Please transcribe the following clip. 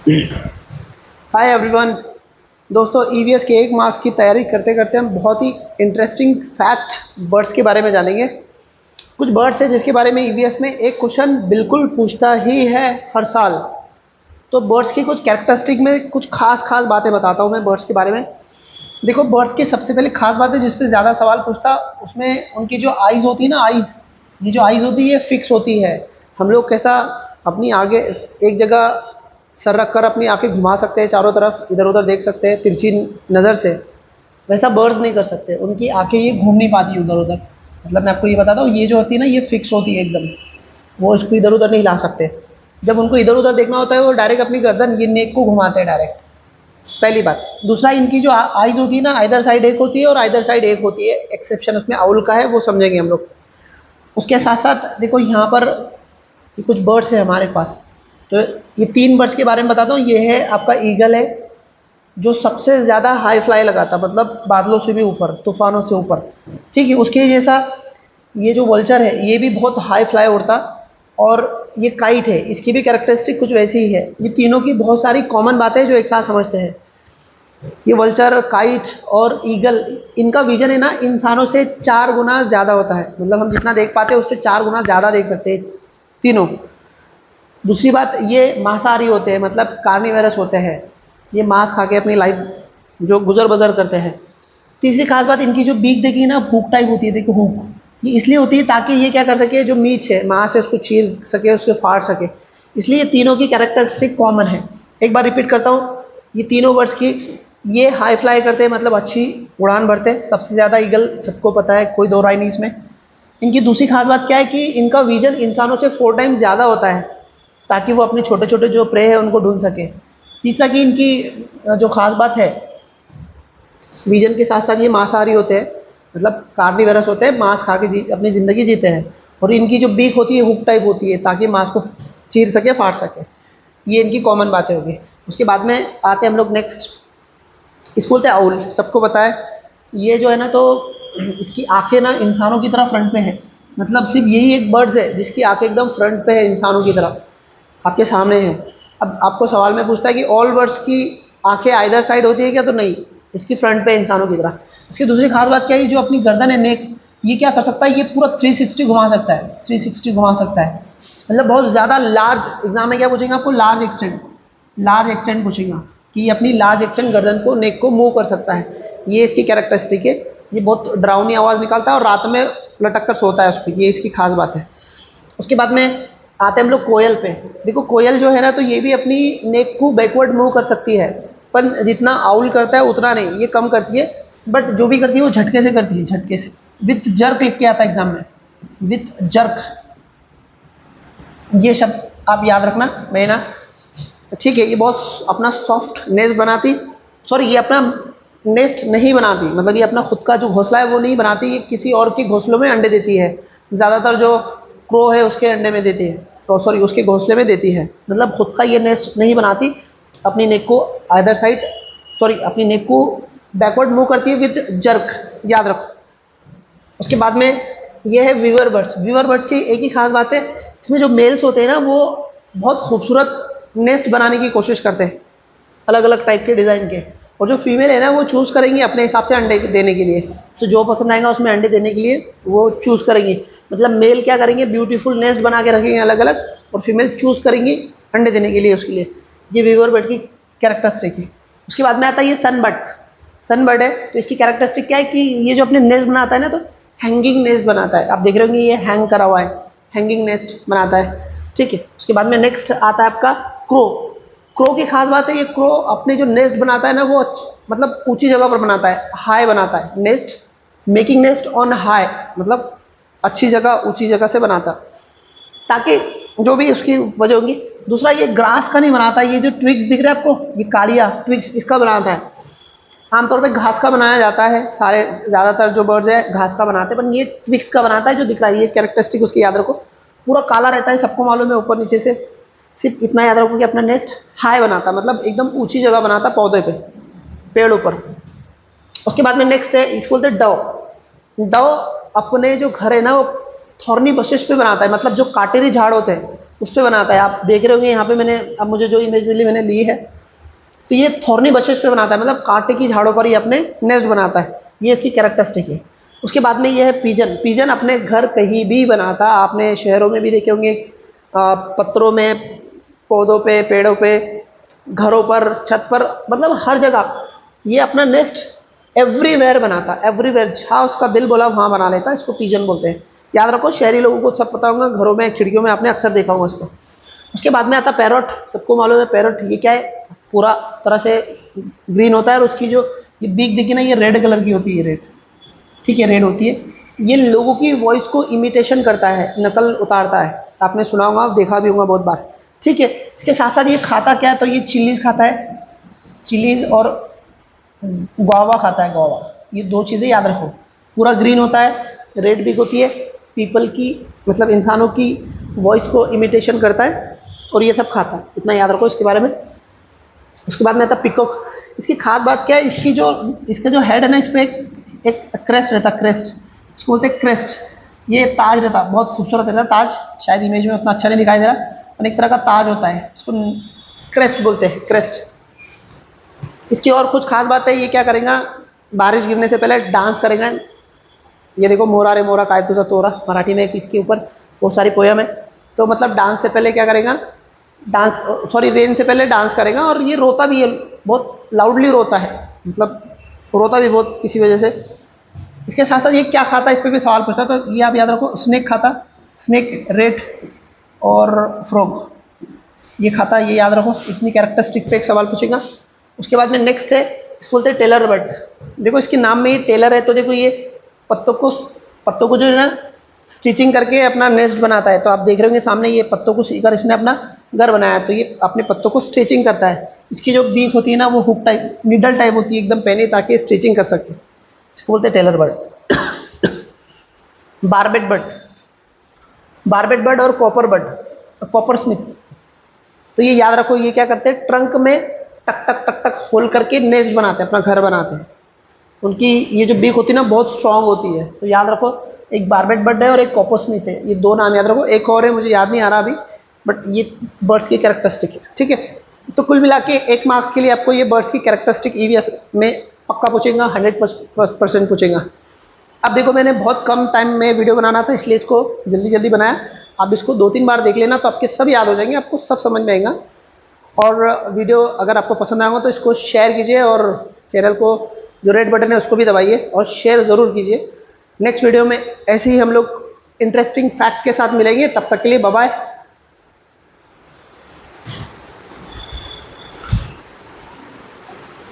Hi everyone. दोस्तों EVS के 1 marks की तैयारी करते करते हम बहुत ही इंटरेस्टिंग फैक्ट बर्ड्स के बारे में जानेंगे। कुछ बर्ड्स है जिसके बारे में ईवीएस में एक क्वेश्चन बिल्कुल पूछता ही है हर साल। तो बर्ड्स की कुछ कैरेक्टरिस्टिक में कुछ खास खास बातें बताता हूँ मैं बर्ड्स के बारे में। देखो, बर्ड्स की सबसे पहले खास बात है जिस पे ज़्यादा सवाल पूछता, उसमें उनकी जो आइज़ होती है ना, आइज़, ये जो आइज़ होती है ये फिक्स होती है। हम लोग कैसा अपनी आगे एक जगह सर रख कर अपनी आंखें घुमा सकते हैं, चारों तरफ इधर उधर देख सकते हैं तिरछी नज़र से, वैसा बर्ड्स नहीं कर सकते। उनकी आंखें ये घूम नहीं पाती उधर उधर। मतलब मैं आपको ये बताता हूँ, ये जो होती है ना ये फिक्स होती है एकदम, वो इसको इधर उधर नहीं ला सकते। जब उनको इधर उधर देखना होता है वो डायरेक्ट अपनी गर्दन ये नेक को घुमाते हैं डायरेक्ट। पहली बात। दूसरा, इनकी जो आइज होती है ना, आइदर साइड एक होती है और आइदर साइड एक होती है, एक्सेप्शन उसमें आउल का है, वो समझेंगे हम लोग। उसके साथ साथ देखो यहाँ पर ये कुछ बर्ड्स है हमारे पास। तो ये 3 बर्ड्स के बारे में बताता हूँ। ये है आपका ईगल है, जो सबसे ज़्यादा हाई फ्लाई लगाता, मतलब बादलों से भी ऊपर, तूफानों से ऊपर। ठीक है, उसके जैसा ये जो वल्चर है ये भी बहुत हाई फ्लाई उड़ता। और ये काइट है, इसकी भी कैरेक्टरिस्टिक कुछ वैसी ही है। ये तीनों की बहुत सारी कॉमन बातें जो एक साथ समझते हैं। ये वल्चर, काइट और ईगल, इनका विजन है ना इंसानों से 4 गुना ज़्यादा होता है। मतलब हम जितना देख पाते हैं उससे 4 गुना ज़्यादा देख सकते हैं तीनों। दूसरी बात, ये मांसाहारी होते हैं, मतलब कार्निवेरस होते हैं। ये मांस खा के अपनी लाइफ जो गुजर बसर करते हैं। तीसरी खास बात, इनकी जो बीक देखी ना, हुक टाइप होती है। देखो हुक, ये इसलिए होती है ताकि ये क्या कर सके, जो मीच है मांस है उसको चीर सके, उसको फाड़ सके। इसलिए ये तीनों की कैरेक्टरिस्टिक कॉमन है। एक बार रिपीट करता हूँ, ये तीनों वर्ड्स की, ये हाई फ्लाई करते हैं, मतलब अच्छी उड़ान भरते हैं सबसे ज़्यादा। ईगल सबको पता है, कोई दो राय नहीं इसमें। इनकी दूसरी खास बात क्या है कि इनका विजन इंसानों से 4 टाइम्स ज़्यादा होता है, ताकि वो अपने छोटे छोटे जो प्रे है उनको ढूंढ सके। तीसरा कि इनकी जो खास बात है, विजन के साथ साथ ये मांसाहारी होते हैं, मतलब कार्निवरस होते हैं, मांस खा के अपनी ज़िंदगी जीते हैं। और इनकी जो बीक होती है हुक टाइप होती है, ताकि मांस को चीर सके, फाड़ सके। ये इनकी कॉमन बातें होगी। उसके बाद में आते हैं हम लोग नेक्स्ट, इसको बोलते हैं आउल। सबको पता है ये जो है ना, तो इसकी आंखें ना इंसानों की तरह फ्रंट पे है। मतलब सिर्फ यही एक बर्ड्स है जिसकी आंखें एकदम फ्रंट पे है इंसानों की तरह, आपके सामने है। अब आपको सवाल में पूछता है कि ऑल बर्ड्स की आंखें आइदर साइड होती है क्या, तो नहीं, इसकी फ्रंट पे इंसानों की तरह। इसकी दूसरी खास बात क्या है, जो अपनी गर्दन है, नेक, ये क्या कर सकता है, ये पूरा 360 घुमा सकता है, 360 घुमा सकता है। मतलब बहुत ज़्यादा लार्ज। एग्जाम में क्या पूछेंगे आपको, लार्ज एक्सटेंट, लार्ज एक्सटेंट पूछेगा कि ये अपनी लार्ज एक्सटेंट गर्दन को, नेक को मूव कर सकता है। ये इसकी कैरेक्टरिस्टिक है। ये बहुत डरावनी आवाज़ निकालता है और रात में लटक कर सोता है उस पर, ये इसकी खास बात है। उसके बाद में आते हैं हम लोग कोयल पे। देखो कोयल जो है ना, तो ये भी अपनी नेक को बैकवर्ड मूव कर सकती है, पर जितना आउल करता है उतना नहीं, ये कम करती है। बट जो भी करती है वो झटके से करती है, झटके से। विथ जर्क लिख के आता है एग्जाम में, विथ जर्क। ये शब्द आप याद रखना, मैं ना, ठीक है। ये बहुत अपना सॉफ्ट नेस्ट बनाती, सॉरी ये अपना नेस्ट नहीं बनाती, मतलब ये अपना खुद का जो घोंसला है वो नहीं बनाती, ये किसी और के घोंसलों में अंडे देती है। ज़्यादातर जो क्रो है उसके अंडे में देती है, तो सॉरी उसके घोंसले में देती है। मतलब खुद का ये नेस्ट नहीं बनाती। अपनी नेक को आइदर साइड, सॉरी अपनी नेक को बैकवर्ड मूव करती है विद जर्क, याद रखो। उसके बाद में ये है वीवर बर्ड्स। वीवर बर्ड्स की एक ही खास बात है, इसमें जो मेल्स होते हैं ना वो बहुत खूबसूरत नेस्ट बनाने की कोशिश करते हैं, अलग अलग टाइप के डिज़ाइन के। और जो फीमेल है ना वो चूज़ करेंगी अपने हिसाब से अंडे देने के लिए, उसे जो पसंद आएगा उसमें अंडे देने के लिए वो चूज़ करेंगी। मतलब मेल क्या करेंगे, ब्यूटीफुल नेस्ट बना के रखेंगे अलग अलग, और फीमेल चूज़ करेंगी अंडे देने के लिए उसके लिए। ये वीवर बर्ड की कैरेक्टरिस्टिक है। उसके बाद में आता है ये सनबर्ड। सनबर्ड है, तो इसकी कैरेक्टरिस्टिक क्या है कि ये जो अपने नेस्ट बनाता है ना, तो हैंगिंग नेस्ट बनाता है। आप देख रहे होंगे ये हैंग करा हुआ है, हैंगिंग नेस्ट बनाता है। ठीक है। उसके बाद में नेक्स्ट आता है आपका क्रो। क्रो की खास बात है, ये क्रो अपने जो नेस्ट बनाता है ना वो मतलब ऊंची जगह पर बनाता है, हाई बनाता है nest, making nest on high, मतलब अच्छी जगह, ऊंची जगह से बनाता, ताकि जो भी उसकी वजह होगी। दूसरा, ये ग्रास का नहीं बनाता, ये जो ट्विग्स दिख रहे हैं आपको, ये कालिया ट्विग्स, इसका बनाता है। आमतौर पे घास का बनाया जाता है, सारे ज़्यादातर जो बर्ड्स है घास का बनाते हैं, पर ये ट्विग्स का बनाता है जो दिख रहा है। ये कैरेक्टरिस्टिक उसकी याद रखो। पूरा काला रहता है, सबको मालूम है ऊपर नीचे से। सिर्फ इतना याद रखो कि अपना नेस्ट हाई बनाता, मतलब एकदम ऊंची जगह बनाता, पौधे पे, पेड़ों पर। उसके बाद में नेक्स्ट है, इसको बोलते हैं डव। डव अपने जो घर है ना वो थॉर्नी बशेस पे बनाता है, मतलब जो काटेरी झाड़ होते हैं उस पर बनाता है। आप देख रहे होंगे यहाँ पे मैंने, अब मुझे जो इमेज मिली मैंने ली है, तो ये थॉर्नी बशेस पे बनाता है, मतलब कांटे की झाड़ों पर ये अपने नेस्ट बनाता है। ये इसकी कैरेक्टरिस्टिक है। उसके बाद में ये है पिजन। पिजन अपने घर कहीं भी बनाता, आपने शहरों में भी देखे होंगे, पत्थरों में, पौधों पे, पेड़ों पे, घरों पर, छत पर, मतलब हर जगह ये अपना नेस्ट एवरीवेयर बनाता, एवरीवेयर, जहाँ उसका दिल बोला वहाँ बना लेता, इसको पिजन बोलते हैं। याद रखो, शहरी लोगों को सब पता होगा, घरों में, खिड़कियों में आपने अक्सर देखा होगा इसको। उसके बाद में आता पैरट। सबको मालूम है पैरट ये क्या है, पूरा तरह से ग्रीन होता है, और उसकी जो ये बीक दिखी ना, ये रेड कलर की होती है, रेड, ठीक है, रेड होती है। ये लोगों की वॉइस को इमिटेशन करता है, नकल उतारता है, आपने सुना होगा, देखा भी होगा बहुत बार, ठीक है। इसके साथ साथ ये खाता क्या है, तो ये चिलीज खाता है, चिलीज, और गुआवा खाता है, गुआवा। ये दो चीज़ें याद रखो। पूरा ग्रीन होता है, रेड भी होती है, पीपल की, मतलब इंसानों की वॉइस को इमिटेशन करता है, और ये सब खाता है, इतना याद रखो इसके बारे में। उसके बाद में आता पिकॉक। इसकी खास बात क्या है, इसका जो हेड है ना, इस पर एक क्रेस्ट रहता, क्रेस्ट, इसको बोलते हैं क्रेस्ट। ये ताज रहता, बहुत खूबसूरत रहता ताज, शायद इमेज में उतना अच्छा नहीं दिखाई दे रहा, और एक तरह का ताज होता है, इसको क्रेस्ट बोलते हैं, क्रेस्ट। इसकी और कुछ खास बात है, ये क्या करेगा, बारिश गिरने से पहले डांस करेगा। ये देखो, मोरा रे मोरा काय तुझा तोरा, मराठी में एक इसके ऊपर बहुत सारी पोयम है। तो मतलब डांस से पहले क्या करेगा, डांस, सॉरी, रेन से पहले डांस करेगा। और ये रोता भी है, बहुत लाउडली रोता है, मतलब रोता भी बहुत किसी वजह से। इसके साथ साथ ये क्या खाता है, इस पर भी सवाल पूछता है, तो ये आप याद रखो, स्नेक खाता, स्नेक, रेट और फ्रॉग, ये खाता है, ये याद रखो। इतनी कैरेक्टरिस्टिक पे एक सवाल पूछेगा। उसके बाद में नेक्स्ट है, इसको बोलते हैं टेलर बर्ड। देखो इसके नाम में ये टेलर है, तो देखो ये पत्तों को जो है ना, स्टिचिंग करके अपना नेस्ट बनाता है। तो आप देख रहे होंगे सामने, ये पत्तों को सीकर इसने अपना घर बनाया, तो ये अपने पत्तों को स्टिचिंग करता है। इसकी जो बीक होती है ना, वो हुक टाइप, निडल टाइप होती है, एकदम पैनी, ताकि स्टिचिंग कर सके। इसको बोलते हैं tailor bird. Barbet bird, barbet bird और कॉपर बर्ड, कॉपर स्मिथ। तो ये याद रखो, ये क्या करते हैं, ट्रंक में टक टक टक टक होल करके नेस्ट बनाते हैं, अपना घर बनाते हैं। उनकी ये जो बीक होती है ना, बहुत स्ट्रांग होती है। तो याद रखो, एक बारबेट बर्ड है और एक कॉपर स्मिथ है, ये दो नाम याद रखो। एक और है, मुझे याद नहीं आ रहा अभी, बट ये बर्ड्स की कैरेक्टरिस्टिक है, ठीक है। तो कुल मिला के 1 मार्क्स के लिए आपको ये बर्ड्स की कैरेक्टरिस्टिक ईवीएस में पक्का पूछेगा, 100% पूछेगा। अब देखो, मैंने बहुत कम टाइम में वीडियो बनाना था, इसलिए इसको जल्दी जल्दी बनाया। आप इसको 2-3 बार देख लेना, तो आपके सब याद हो जाएंगे, आपको सब समझ में आएगा। और वीडियो अगर आपको पसंद आएगा तो इसको शेयर कीजिए, और चैनल को जो रेड बटन है उसको भी दबाइए, और शेयर ज़रूर कीजिए। नेक्स्ट वीडियो में ऐसे ही हम लोग इंटरेस्टिंग फैक्ट के साथ मिलेंगे। तब तक के लिए बाय बाय।